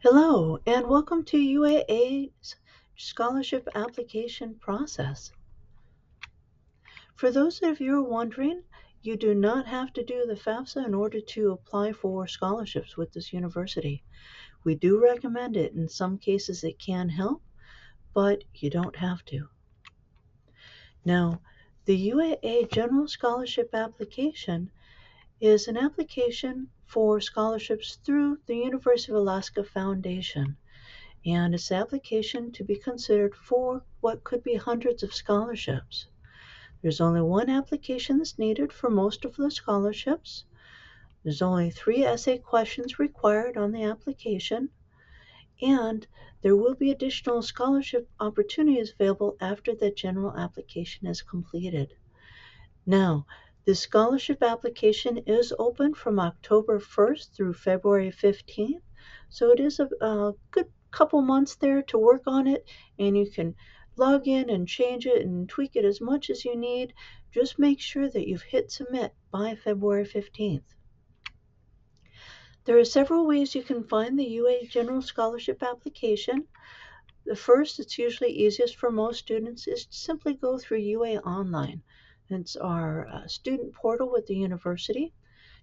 Hello, and welcome to UAA's scholarship application process. For those of you who are wondering, you do not have to do the FAFSA in order to apply for scholarships with this university. We do recommend it. In some cases, it can help, but you don't have to. Now, the UAA General Scholarship Application is an application for scholarships through the University of Alaska Foundation. And it's an application to be considered for what could be hundreds of scholarships. There's only one application that's needed for most of the scholarships. There's only 3 essay questions required on the application, and there will be additional scholarship opportunities available after the general application is completed. Now, the scholarship application is open from October 1st through February 15th, so it is a good couple months there to work on it, and you can log in and change it and tweak it as much as you need. Just make sure that you've hit submit by February 15th. There are several ways you can find the UA General Scholarship application. The first, it's usually easiest for most students, is to simply go through UA Online. It's our student portal with the university.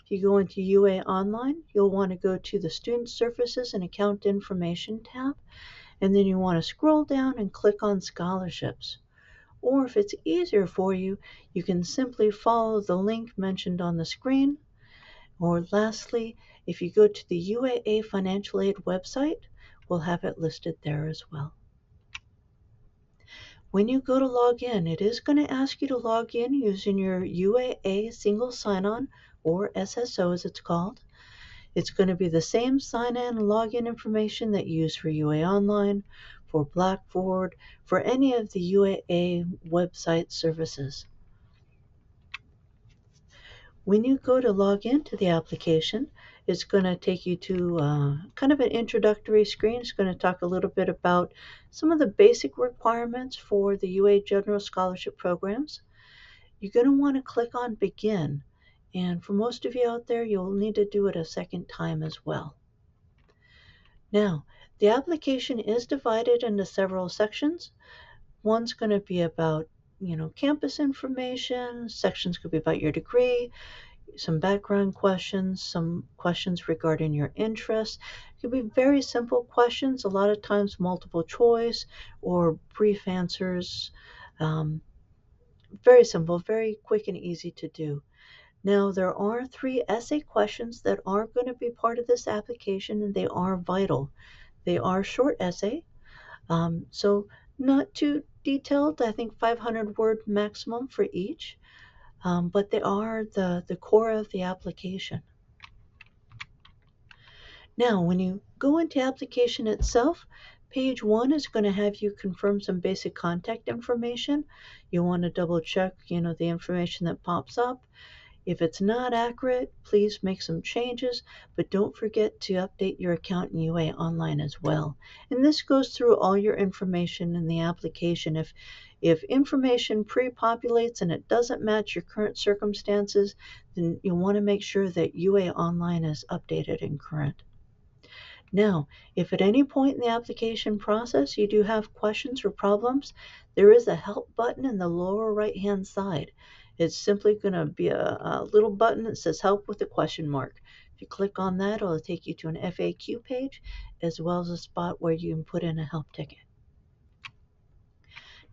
If you go into UA Online, you'll want to go to the Student Services and Account Information tab, and then you want to scroll down and click on Scholarships. Or if it's easier for you, you can simply follow the link mentioned on the screen. Or lastly, if you go to the UAA Financial Aid website, we'll have it listed there as well. When you go to log in, it is going to ask you to log in using your UAA single sign-on, or SSO as it's called. It's going to be the same sign-in and login information that you use for UA Online, for Blackboard, for any of the UAA website services. When you go to log into the application, it's going to take you to kind of an introductory screen. It's going to talk a little bit about some of the basic requirements for the UA General Scholarship programs. You're going to want to click on Begin. And for most of you out there, you'll need to do it a second time as well. Now, the application is divided into several sections. One's going to be about campus information. Sections could be about your degree, some background questions, some questions regarding your interests. It could be very simple questions, a lot of times multiple choice or brief answers. Very simple, very quick and easy to do. Now, there are 3 essay questions that are going to be part of this application, and they are vital. They are short essay, so not too detailed, I think 500-word maximum for each. But they are the core of the application. Now, when you go into application itself, page 1 is going to have you confirm some basic contact information. You want to double check, the information that pops up. If it's not accurate, please make some changes, but don't forget to update your account in UA Online as well. And this goes through all your information in the application. If information pre-populates and it doesn't match your current circumstances, then you'll want to make sure that UA Online is updated and current. Now, if at any point in the application process you do have questions or problems, there is a help button in the lower right-hand side. It's simply going to be a little button that says help with a question mark. If you click on that, it'll take you to an FAQ page as well as a spot where you can put in a help ticket.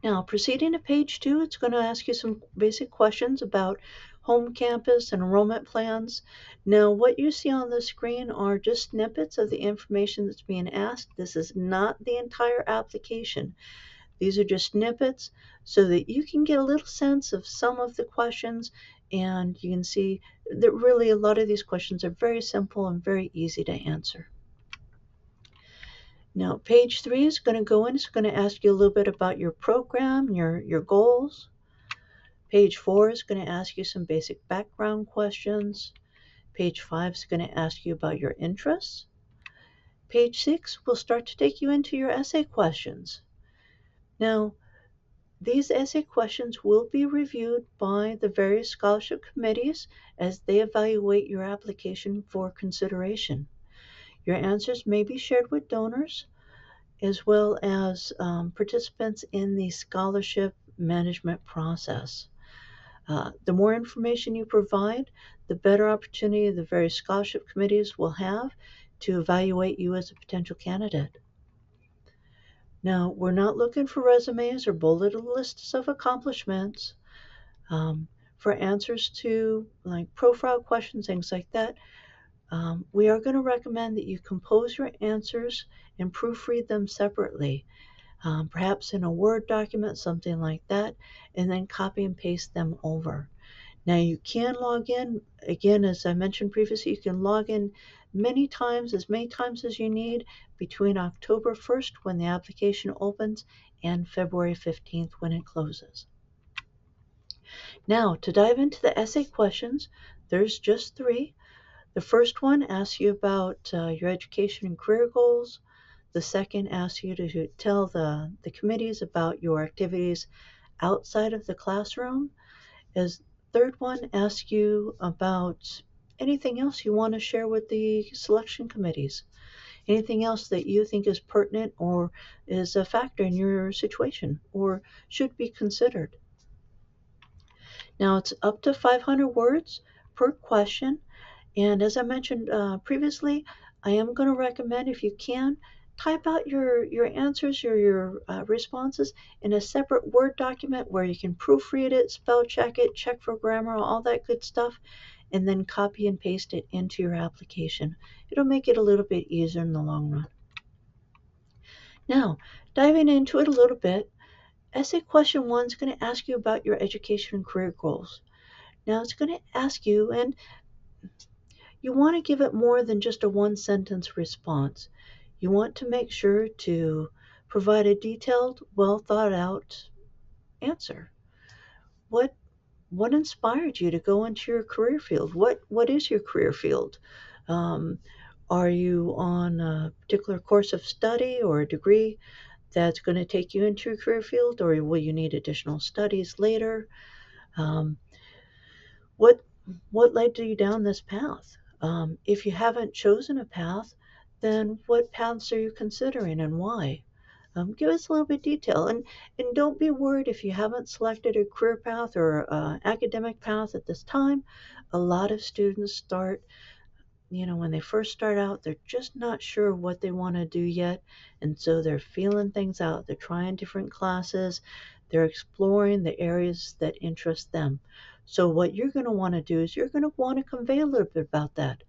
Now, proceeding to page 2, it's going to ask you some basic questions about home campus and enrollment plans. Now, what you see on the screen are just snippets of the information that's being asked. This is not the entire application. These are just snippets so that you can get a little sense of some of the questions, and you can see that really a lot of these questions are very simple and very easy to answer. Now, page 3 is going to go in. It's going to ask you a little bit about your program, your goals. Page 4 is going to ask you some basic background questions. Page 5 is going to ask you about your interests. Page 6 will start to take you into your essay questions. Now, these essay questions will be reviewed by the various scholarship committees as they evaluate your application for consideration. Your answers may be shared with donors as well as participants in the scholarship management process. The more information you provide, the better opportunity the various scholarship committees will have to evaluate you as a potential candidate. Now, we're not looking for resumes or bulleted lists of accomplishments. For answers to like profile questions, things like that, we are going to recommend that you compose your answers and proofread them separately, perhaps in a Word document, something like that, and then copy and paste them over. Now you can log in, again, as I mentioned previously, you can log in as many times as you need between October 1st when the application opens and February 15th when it closes. Now to dive into the essay questions, there's just three. The first one asks you about your education and career goals. The second asks you to tell the committees about your activities outside of the classroom. As third one asks you about anything else you want to share with the selection committees. Anything else that you think is pertinent or is a factor in your situation or should be considered. Now it's up to 500 words per question. And as I mentioned previously, I am going to recommend if you can, type out your answers or your responses in a separate Word document where you can proofread it, spell check it, check for grammar, all that good stuff, and then copy and paste it into your application. It'll make it a little bit easier in the long run. Now, diving into it a little bit, essay question one is going to ask you about your education and career goals. Now, it's going to ask you, and you want to give it more than just a one sentence response. You want to make sure to provide a detailed, well thought out answer. What what inspired you to go into your career field? What is your career field? Um, are you on a particular course of study or a degree that's going to take you into your career field, or will you need additional studies later? Um, what what led you down this path? If you haven't chosen a path, then what paths are you considering and why? Give us a little bit of detail, and don't be worried if you haven't selected a career path or academic path at this time. A lot of students start, when they first start out, they're just not sure what they want to do yet. And so they're feeling things out. They're trying different classes. They're exploring the areas that interest them. So what you're going to want to do is you're going to want to convey a little bit about that.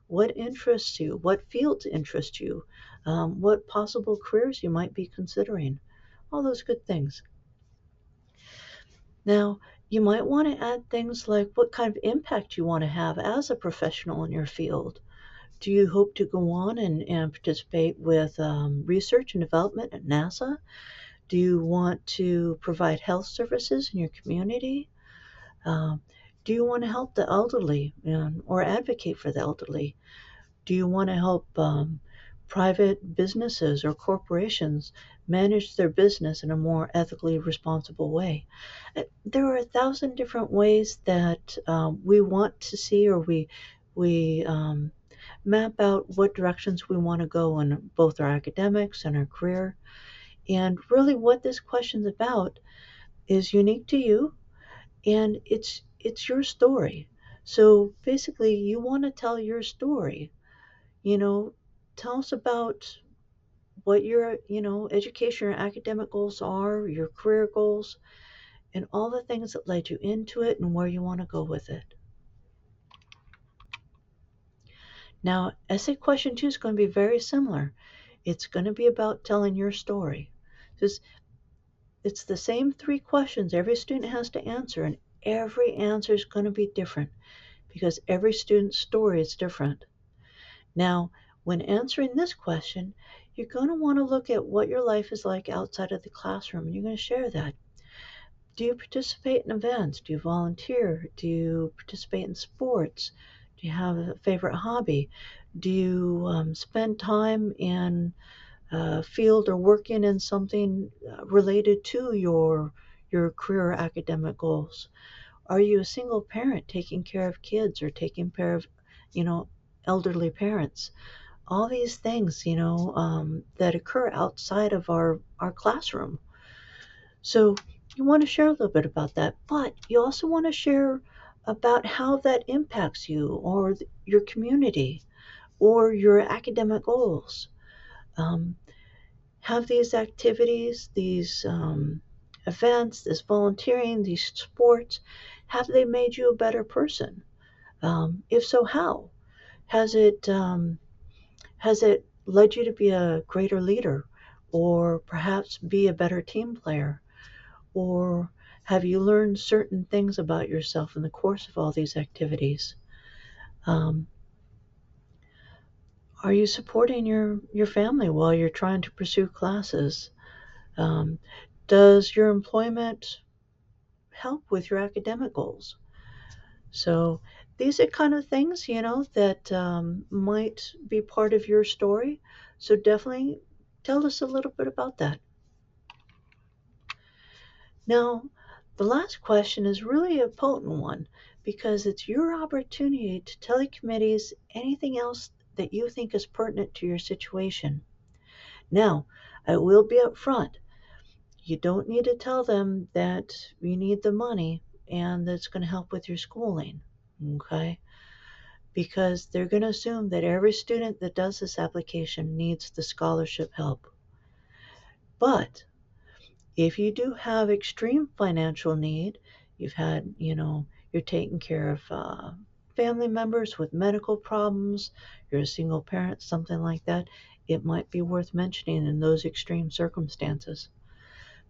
What interests you? What fields interest you? What possible careers you might be considering? All those good things. Now, you might want to add things like what kind of impact you want to have as a professional in your field. Do you hope to go on and participate with research and development at NASA? Do you want to provide health services in your community? Um, do you want to help the elderly or advocate for the elderly? Do you want to help private businesses or corporations manage their business in a more ethically responsible way? There are 1,000 different ways that we want to see, or we map out what directions we want to go in both our academics and our career. And really, what this question's about is unique to you, and it's your story. So basically, you want to tell your story. You know, tell us about what your education or academic goals are, your career goals, and all the things that led you into it and where you want to go with it. Now, essay question two is going to be very similar. It's going to be about telling your story. It's the same three questions every student has to answer, and every answer is going to be different because every student's story is different. Now, when answering this question, you're going to want to look at what your life is like outside of the classroom, and you're going to share that. Do you participate in events? Do you volunteer? Do you participate in sports? Do you have a favorite hobby? Do you spend time in a field or working in something related to your career or academic goals? Are you a single parent taking care of kids or taking care of, elderly parents? all these things, that occur outside of our classroom. So you want to share a little bit about that, but you also want to share about how that impacts you or your community or your academic goals. Um, have these activities, these events, this volunteering, these sports, have they made you a better person? If so, how? Has it has it led you to be a greater leader, or perhaps be a better team player? Or have you learned certain things about yourself in the course of all these activities? Um, are you supporting your family while you're trying to pursue classes? Um, does your employment help with your academic goals? So these are kind of things, that might be part of your story. So definitely tell us a little bit about that. Now, the last question is really a potent one because it's your opportunity to tell the committees anything else that you think is pertinent to your situation. Now, I will be upfront. You don't need to tell them that you need the money and that's going to help with your schooling, okay? Because they're going to assume that every student that does this application needs the scholarship help. But if you do have extreme financial need, you've had, you're taking care of family members with medical problems, you're a single parent, something like that, it might be worth mentioning in those extreme circumstances.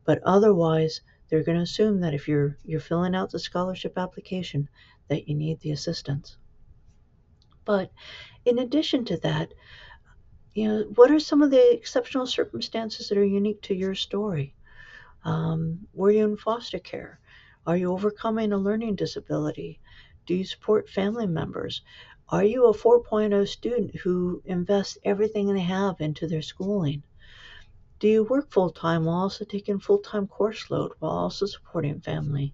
But otherwise, they're going to assume that if you're filling out the scholarship application, that you need the assistance. But in addition to that, what are some of the exceptional circumstances that are unique to your story? Were you in foster care? Are you overcoming a learning disability? Do you support family members? Are you a 4.0 student who invests everything they have into their schooling? Do you work full time while also taking full time course load while also supporting family?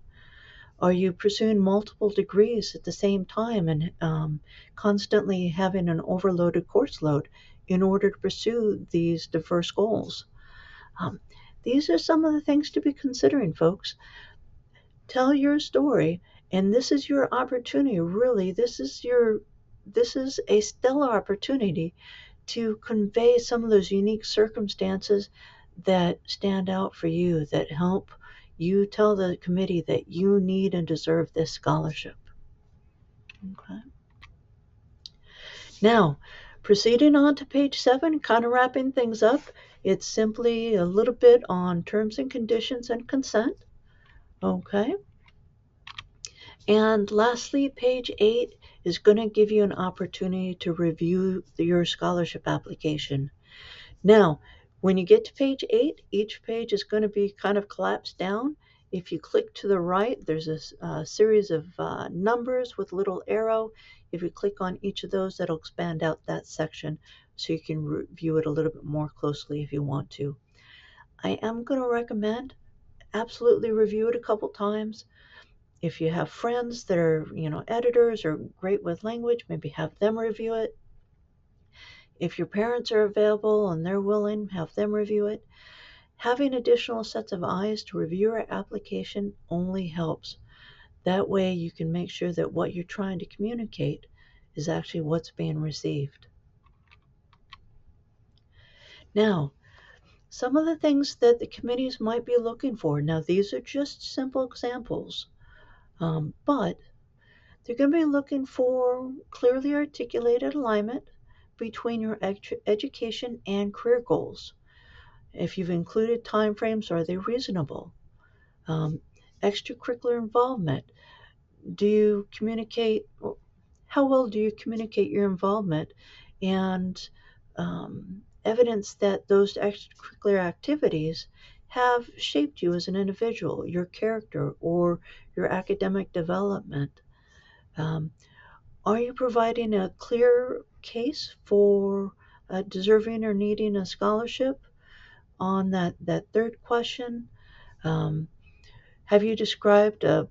Are you pursuing multiple degrees at the same time and constantly having an overloaded course load in order to pursue these diverse goals? Um, these are some of the things to be considering, folks. Tell your story, and this is your opportunity. Really, this is a stellar opportunity to convey some of those unique circumstances that stand out for you, that help you tell the committee that you need and deserve this scholarship. Okay. Now, proceeding on to page 7, kind of wrapping things up, it's simply a little bit on terms and conditions and consent. Okay. And lastly, page 8 is going to give you an opportunity to review your scholarship application. Now, when you get to page 8, each page is going to be kind of collapsed down. If you click to the right, there's a series of numbers with a little arrow. If you click on each of those, that'll expand out that section so you can review it a little bit more closely if you want to. I am going to recommend absolutely review it a couple times. If you have friends that are, editors or great with language, maybe have them review it. If your parents are available and they're willing, have them review it. Having additional sets of eyes to review your application only helps. That way you can make sure that what you're trying to communicate is actually what's being received. Now, some of the things that the committees might be looking for. Now, these are just simple examples, but they're going to be looking for clearly articulated alignment between your education and career goals. If you've included timeframes, are they reasonable? Um, extracurricular involvement. Do you communicate? How well do you communicate your involvement and evidence that those extracurricular activities have shaped you as an individual, your character, or your academic development? Um, are you providing a clear case for deserving or needing a scholarship on that third question? Um, have you described a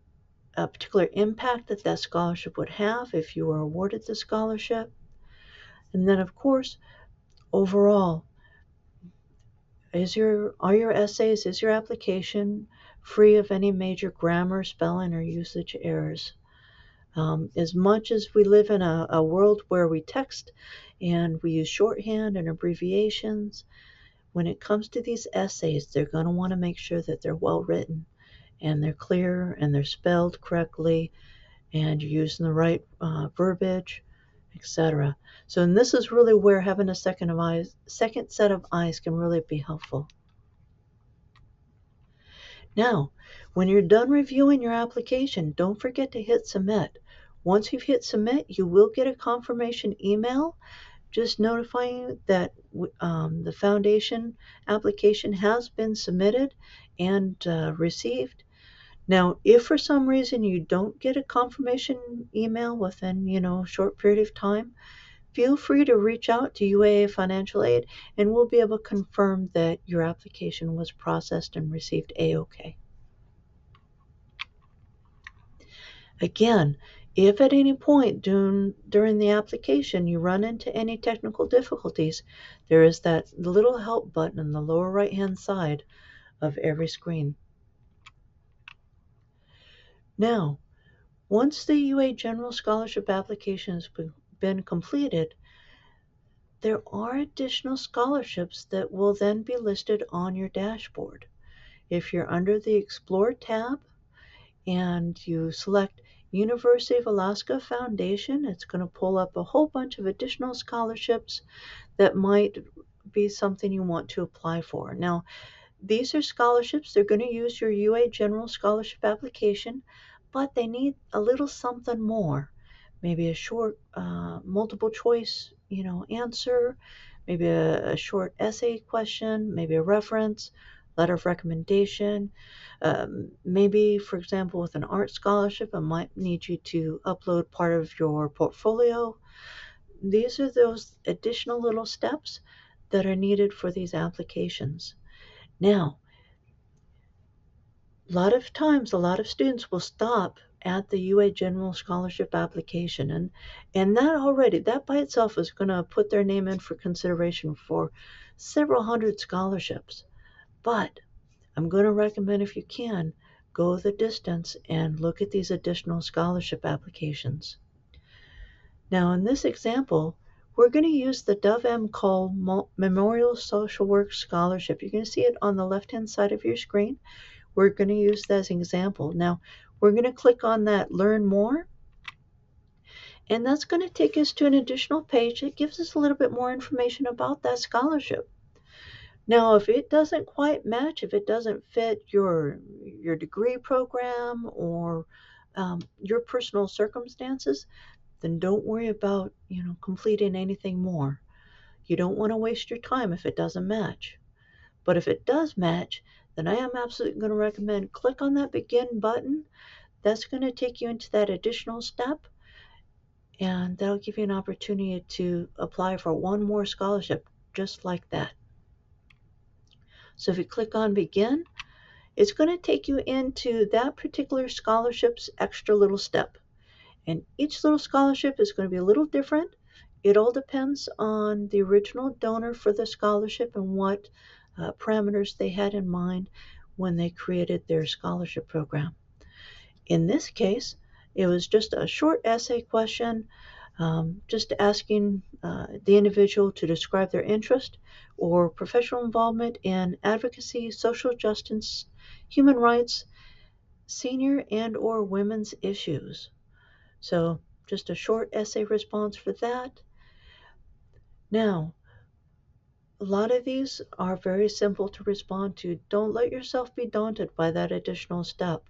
particular impact that scholarship would have if you were awarded the scholarship? And then, of course, Overall, are your essays, is your application free of any major grammar, spelling, or usage errors? As much as we live in a world where we text and we use shorthand and abbreviations, when it comes to these essays, they're going to want to make sure that they're well written and they're clear and they're spelled correctly and you're using the right verbiage, etc. So, and this is really where having a second set of eyes can really be helpful. Now, when you're done reviewing your application, don't forget to hit submit. Once you've hit submit, you will get a confirmation email just notifying you that the foundation application has been submitted and received. Now, if for some reason you don't get a confirmation email within, a short period of time, feel free to reach out to UAA Financial Aid and we'll be able to confirm that your application was processed and received A-OK. Again, if at any point during the application you run into any technical difficulties, there is that little help button in the lower right-hand side of every screen. Now, once the UA General Scholarship application has been completed, there are additional scholarships that will then be listed on your dashboard. If you're under the Explore tab and you select University of Alaska Foundation, it's going to pull up a whole bunch of additional scholarships that might be something you want to apply for. Now, these are scholarships. They're going to use your UA General Scholarship application, but they need a little something more. Maybe a short multiple choice, answer, maybe a short essay question, maybe a reference, letter of recommendation. Maybe, for example, with an art scholarship, it might need you to upload part of your portfolio. These are those additional little steps that are needed for these applications. Now, a lot of times, a lot of students will stop at the UA General Scholarship application, and that by itself is going to put their name in for consideration for several hundred scholarships. But I'm going to recommend, if you can, go the distance and look at these additional scholarship applications. Now, in this example, we're going to use the Dove M. Cole Memorial Social Work Scholarship. You're going to see it on the left-hand side of your screen. We're going to use that as an example. Now, we're going to click on that Learn More, and that's going to take us to an additional page that gives us a little bit more information about that scholarship. Now, if it doesn't quite match, if it doesn't fit your degree program or your personal circumstances, then don't worry about completing anything more. You don't want to waste your time if it doesn't match. But if it does match, then I am absolutely going to recommend click on that begin button. That's going to take you into that additional step, and that'll give you an opportunity to apply for one more scholarship just like that. So if you click on begin, it's going to take you into that particular scholarship's extra little step. And each little scholarship is going to be a little different. It all depends on the original donor for the scholarship and what parameters they had in mind when they created their scholarship program. In this case, it was just a short essay question, just asking the individual to describe their interest or professional involvement in advocacy, social justice, human rights, senior and or women's issues. So just a short essay response for that. Now, a lot of these are very simple to respond to. Don't let yourself be daunted by that additional step.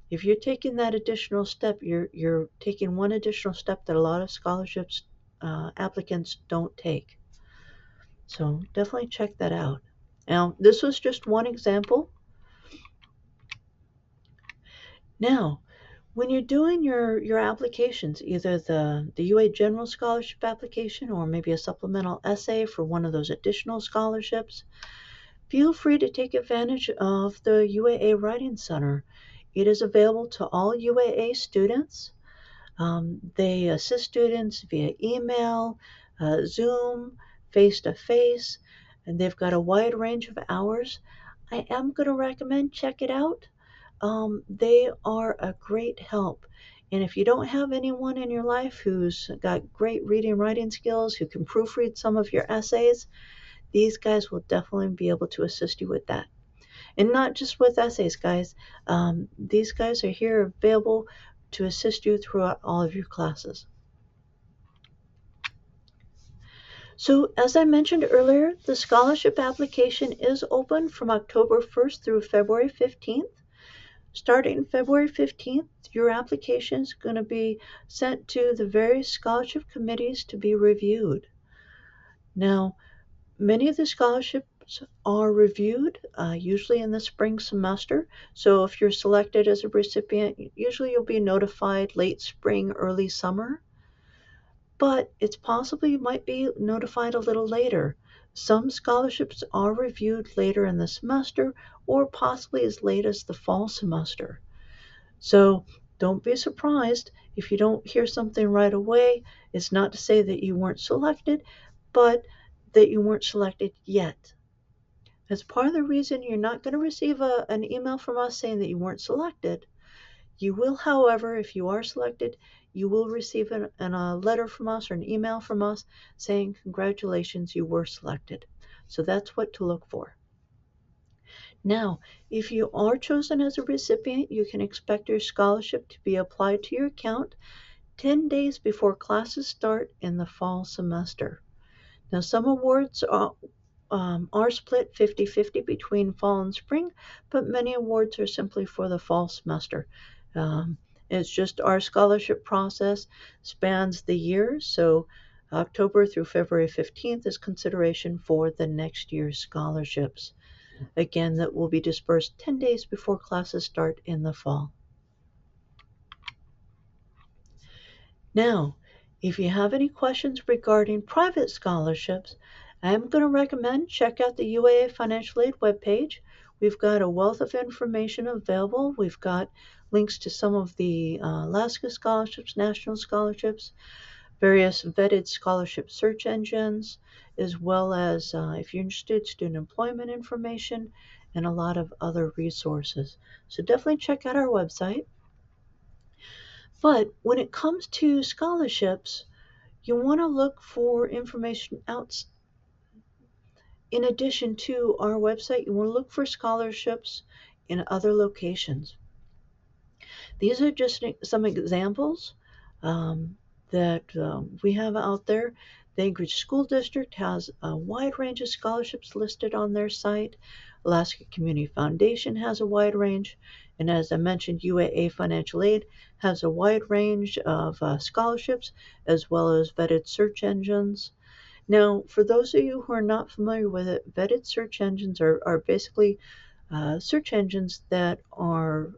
If you're taking that additional step, you're taking one additional step that a lot of scholarships applicants don't take. So definitely check that out. Now, this was just one example. Now, when you're doing your applications, either the UA General Scholarship application or maybe a supplemental essay for one of those additional scholarships, feel free to take advantage of the UAA Writing Center. It is available to all UAA students. They assist students via email, Zoom, face-to-face, and they've got a wide range of hours. I am going to recommend check it out. They are a great help. And if you don't have anyone in your life who's got great reading and writing skills, who can proofread some of your essays, these guys will definitely be able to assist you with that. And not just with essays, guys. These guys are here available to assist you throughout all of your classes. So, as I mentioned earlier, the scholarship application is open from October 1st through February 15th. Starting February 15th, your application is going to be sent to the various scholarship committees to be reviewed. Now, many of the scholarships are reviewed usually in the spring semester. So if you're selected as a recipient, usually you'll be notified late spring, early summer. But it's possible you might be notified a little later. Some scholarships are reviewed later in the semester or possibly as late as the fall semester. So don't be surprised if you don't hear something right away. It's not to say that you weren't selected, but that you weren't selected yet. As part of the reason you're not going to receive an email from us saying that you weren't selected, you will, however, if you are selected, you will receive a letter from us or an email from us saying, congratulations, you were selected. So that's what to look for. Now, if you are chosen as a recipient, you can expect your scholarship to be applied to your account 10 days before classes start in the fall semester. Now, some awards are split 50-50 between fall and spring, but many awards are simply for the fall semester. It's just our scholarship process spans the year, so October through February 15th is consideration for the next year's scholarships. Again, that will be dispersed 10 days before classes start in the fall. Now, if you have any questions regarding private scholarships, I'm going to recommend check out the UAA Financial Aid webpage. We've got a wealth of information available. We've got links to some of the Alaska scholarships, national scholarships, various vetted scholarship search engines, as well as, if you're interested, student employment information, and a lot of other resources. So definitely check out our website. But when it comes to scholarships, you want to look for information out. In addition to our website, you want to look for scholarships in other locations. These are just some examples that we have out there. The Anchorage School District has a wide range of scholarships listed on their site. Alaska Community Foundation has a wide range. And as I mentioned, UAA Financial Aid has a wide range of scholarships as well as vetted search engines. Now, for those of you who are not familiar with it, vetted search engines are basically search engines that are,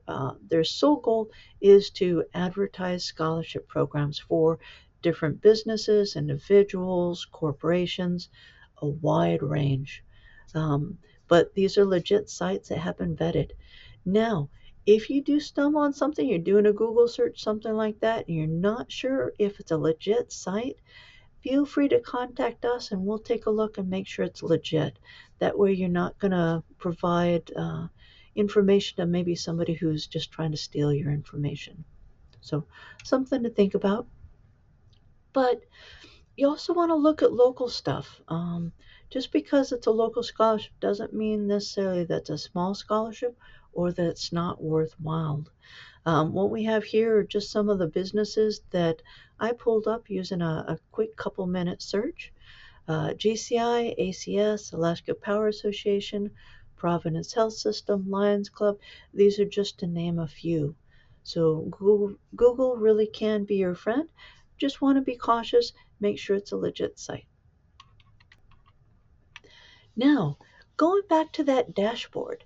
their sole goal is to advertise scholarship programs for different businesses, individuals, corporations, a wide range. But these are legit sites that have been vetted. Now, if you do stumble on something, you're doing a Google search, something like that, and you're not sure if it's a legit site, feel free to contact us and we'll take a look and make sure it's legit. That way you're not going to provide information to maybe somebody who's just trying to steal your information. So something to think about. But you also want to look at local stuff. Just because it's a local scholarship doesn't mean necessarily that's a small scholarship or that it's not worthwhile. What we have here are just some of the businesses that I pulled up using a quick couple minute search. GCI, ACS, Alaska Power Association, Providence Health System, Lions Club, these are just to name a few. So Google really can be your friend. Just want to be cautious, make sure it's a legit site. Now, going back to that dashboard,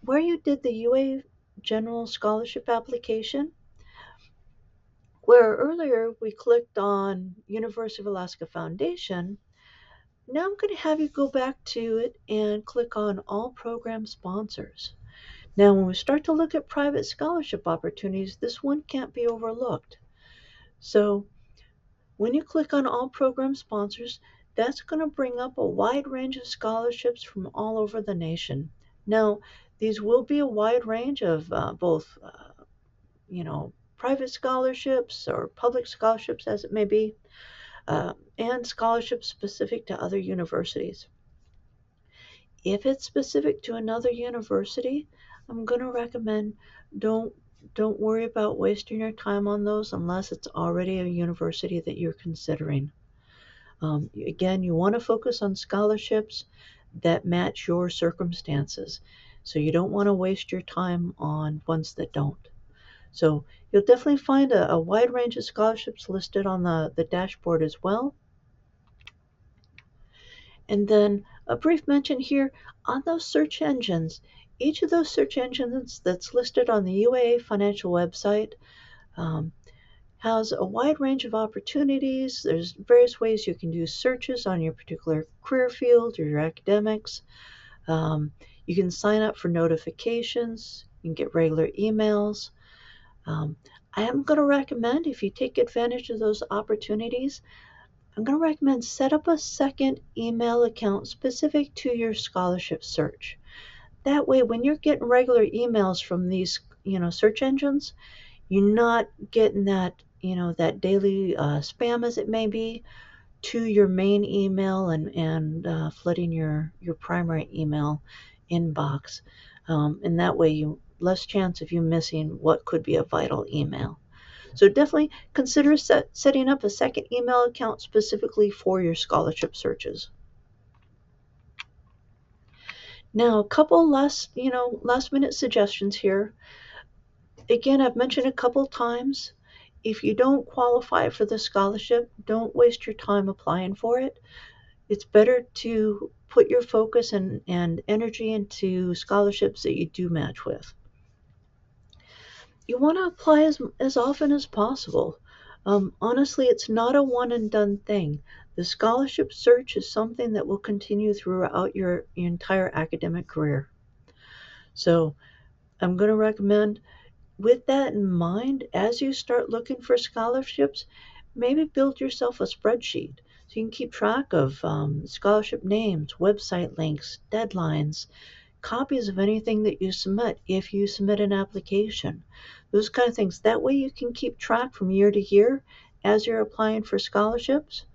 where you did the UA General Scholarship application, where earlier we clicked on University of Alaska Foundation, now I'm going to have you go back to it and click on All Program Sponsors. Now, when we start to look at private scholarship opportunities, this one can't be overlooked. So when you click on All Program Sponsors, That's going to bring up a wide range of scholarships from all over the nation. Now, these will be a wide range of both, private scholarships or public scholarships, as it may be, and scholarships specific to other universities. If it's specific to another university, I'm going to recommend don't don't worry about wasting your time on those unless it's already a university that you're considering. Again, you want to focus on scholarships that match your circumstances. So you don't want to waste your time on ones that don't. So you'll definitely find a wide range of scholarships listed on the dashboard as well. And then a brief mention here on those search engines. Each of those search engines that's listed on the UAA financial website um, has a wide range of opportunities. There's various ways you can do searches on your particular career field or your academics. Um, you can sign up for notifications. You can get regular emails. Um, I am going to recommend, if you take advantage of those opportunities, I'm going to recommend set up a second email account specific to your scholarship search. That way, when you're getting regular emails from these, search engines, you're not getting that daily spam as it may be to your main email and flooding your primary email inbox. And that way, you less chance of you missing what could be a vital email. So definitely consider setting up a second email account specifically for your scholarship searches. Now, a couple last minute suggestions here. Again, I've mentioned a couple times, if you don't qualify for the scholarship, don't waste your time applying for it. It's better to put your focus and energy into scholarships that you do match with. You want to apply as often as possible. Honestly, it's not a one and done thing. The scholarship search is something that will continue throughout your entire academic career. So I'm going to recommend, with that in mind, as you start looking for scholarships, maybe build yourself a spreadsheet so you can keep track of scholarship names, website links, deadlines, copies of anything that you submit if you submit an application, those kind of things. That way you can keep track from year to year as you're applying for scholarships,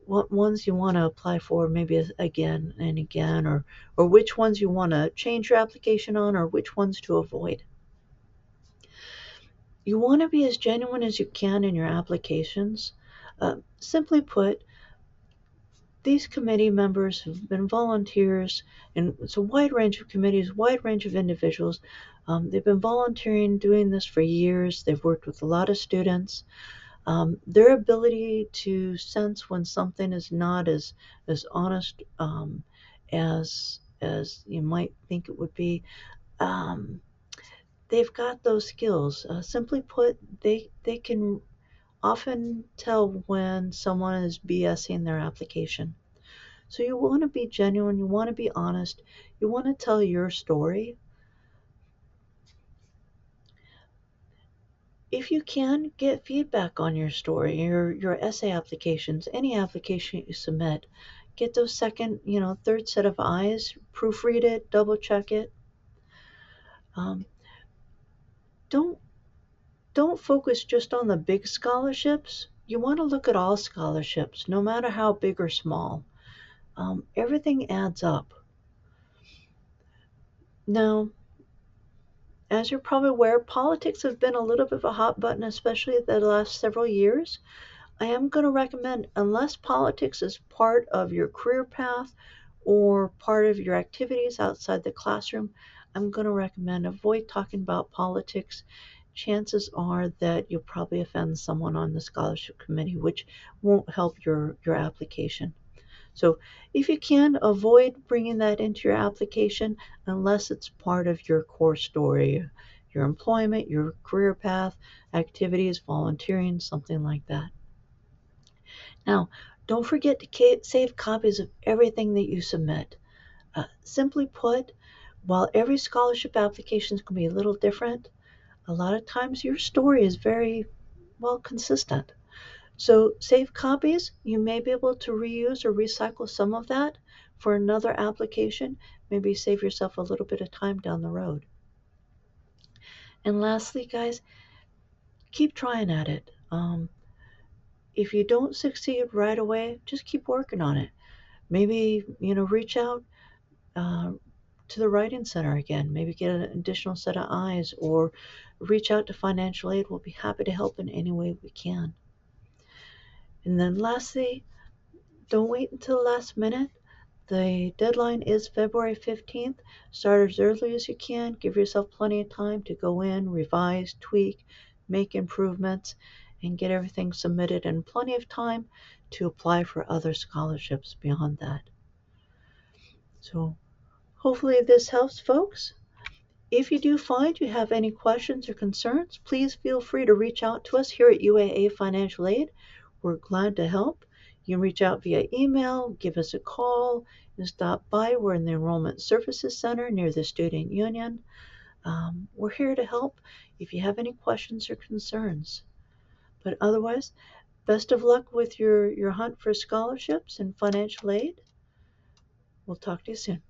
what ones you want to apply for maybe again and again, or which ones you want to change your application on, or which ones to avoid. You want to be as genuine as you can in your applications. Simply put, these committee members have been volunteers, and it's a wide range of committees, wide range of individuals. They've been volunteering, doing this for years. They've worked with a lot of students. Their ability to sense when something is not as honest as you might think it would be. Um, they've got those skills. Simply put, they can often tell when someone is BSing their application. So you want to be genuine, you want to be honest, you want to tell your story. If you can, get feedback on your story, your essay applications, any application you submit. Get those second, third set of eyes, proofread it, double check it. Um, don't don't focus just on the big scholarships. You want to look at all scholarships, no matter how big or small. Everything adds up. Now, as you're probably aware, politics have been a little bit of a hot button, especially the last several years. I am going to recommend, unless politics is part of your career path or part of your activities outside the classroom, I'm going to recommend avoid talking about politics. Chances are that you'll probably offend someone on the scholarship committee, which won't help your application. So if you can, avoid bringing that into your application unless it's part of your core story, your employment, your career path, activities, volunteering, something like that. Now, don't forget to save copies of everything that you submit. Simply put, while every scholarship application is going to be a little different, a lot of times your story is very well consistent. So save copies, you may be able to reuse or recycle some of that for another application, maybe save yourself a little bit of time down the road. And lastly, guys, keep trying at it. If you don't succeed right away, just keep working on it. Maybe, reach out uh, to the Writing Center again. Maybe get an additional set of eyes or reach out to financial aid. We'll be happy to help in any way we can. And then lastly, don't wait until the last minute. The deadline is February 15th. Start as early as you can. Give yourself plenty of time to go in, revise, tweak, make improvements, and get everything submitted, and plenty of time to apply for other scholarships beyond that. So hopefully this helps, folks. If you do find you have any questions or concerns, please feel free to reach out to us here at UAA Financial Aid. We're glad to help. You can reach out via email, give us a call, and stop by. We're in the Enrollment Services Center near the Student Union. We're here to help if you have any questions or concerns. But otherwise, best of luck with your hunt for scholarships and financial aid. We'll talk to you soon.